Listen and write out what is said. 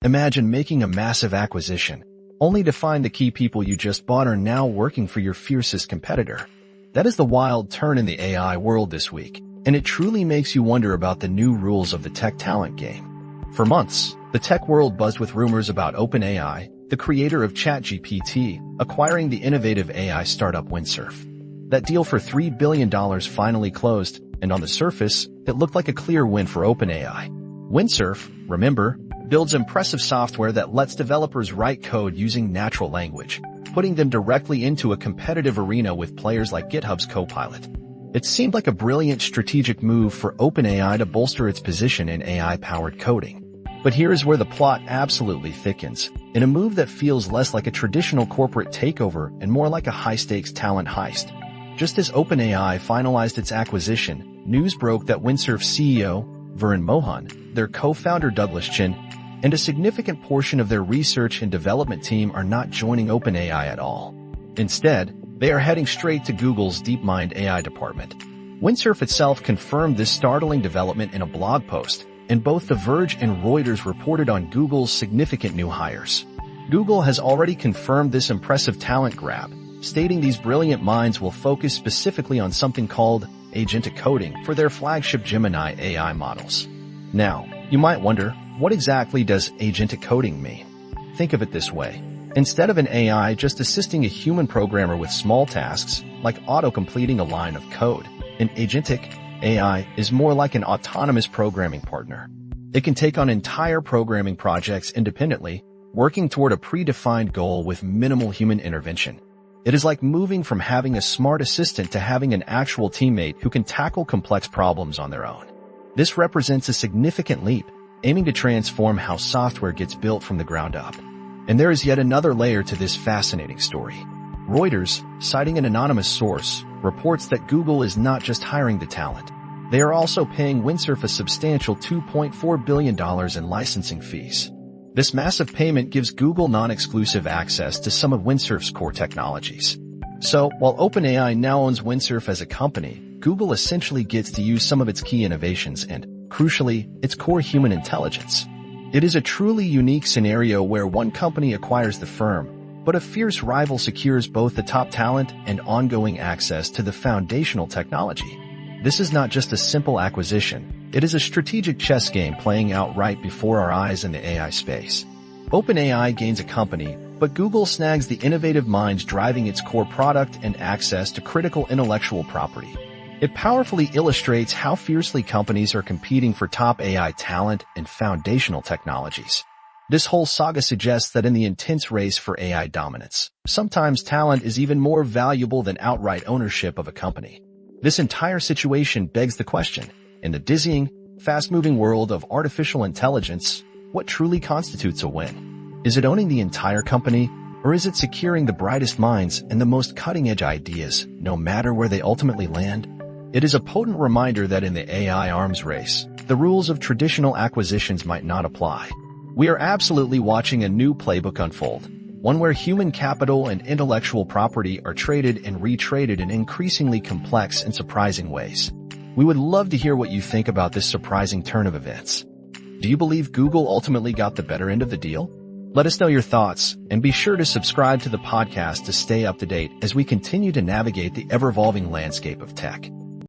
Imagine making a massive acquisition, only to find the key people you just bought are now working for your fiercest competitor. That is the wild turn in the AI world this week, and it truly makes you wonder about the new rules of the tech talent game. For months, the tech world buzzed with rumors about OpenAI, the creator of ChatGPT, acquiring the innovative AI startup Windsurf. That deal for $3 billion finally closed, and on the surface, it looked like a clear win for OpenAI. Windsurf, remember, builds impressive software that lets developers write code using natural language, putting them directly into a competitive arena with players like GitHub's Copilot. It seemed like a brilliant strategic move for OpenAI to bolster its position in AI-powered coding. But here is where the plot absolutely thickens, in a move that feels less like a traditional corporate takeover and more like a high-stakes talent heist. Just as OpenAI finalized its acquisition, news broke that Windsurf CEO Varun Mohan, their co-founder Douglas Chen, and a significant portion of their research and development team are not joining OpenAI at all. Instead, they are heading straight to Google's DeepMind AI department. Windsurf itself confirmed this startling development in a blog post, and both The Verge and Reuters reported on Google's significant new hires. Google has already confirmed this impressive talent grab, stating these brilliant minds will focus specifically on something called agentic coding for their flagship Gemini AI models. Now, you might wonder, what exactly does agentic coding mean? Think of it this way. Instead of an AI just assisting a human programmer with small tasks, like auto-completing a line of code, an agentic AI is more like an autonomous programming partner. It can take on entire programming projects independently, working toward a predefined goal with minimal human intervention. It is like moving from having a smart assistant to having an actual teammate who can tackle complex problems on their own. This represents a significant leap, aiming to transform how software gets built from the ground up. And there is yet another layer to this fascinating story. Reuters, citing an anonymous source, reports that Google is not just hiring the talent. They are also paying Windsurf a substantial $2.4 billion in licensing fees. This massive payment gives Google non-exclusive access to some of Windsurf's core technologies. So, while OpenAI now owns Windsurf as a company, Google essentially gets to use some of its key innovations and, crucially, its core human intelligence. It is a truly unique scenario where one company acquires the firm, but a fierce rival secures both the top talent and ongoing access to the foundational technology. This is not just a simple acquisition. It is a strategic chess game playing out right before our eyes in the AI space. OpenAI gains a company, but Google snags the innovative minds driving its core product and access to critical intellectual property. It powerfully illustrates how fiercely companies are competing for top AI talent and foundational technologies. This whole saga suggests that in the intense race for AI dominance, sometimes talent is even more valuable than outright ownership of a company. This entire situation begs the question, in the dizzying, fast-moving world of artificial intelligence, what truly constitutes a win? Is it owning the entire company, or is it securing the brightest minds and the most cutting-edge ideas, no matter where they ultimately land? It is a potent reminder that in the AI arms race, the rules of traditional acquisitions might not apply. We are absolutely watching a new playbook unfold, one where human capital and intellectual property are traded and retraded in increasingly complex and surprising ways. We would love to hear what you think about this surprising turn of events. Do you believe Google ultimately got the better end of the deal? Let us know your thoughts, and be sure to subscribe to the podcast to stay up to date as we continue to navigate the ever-evolving landscape of tech.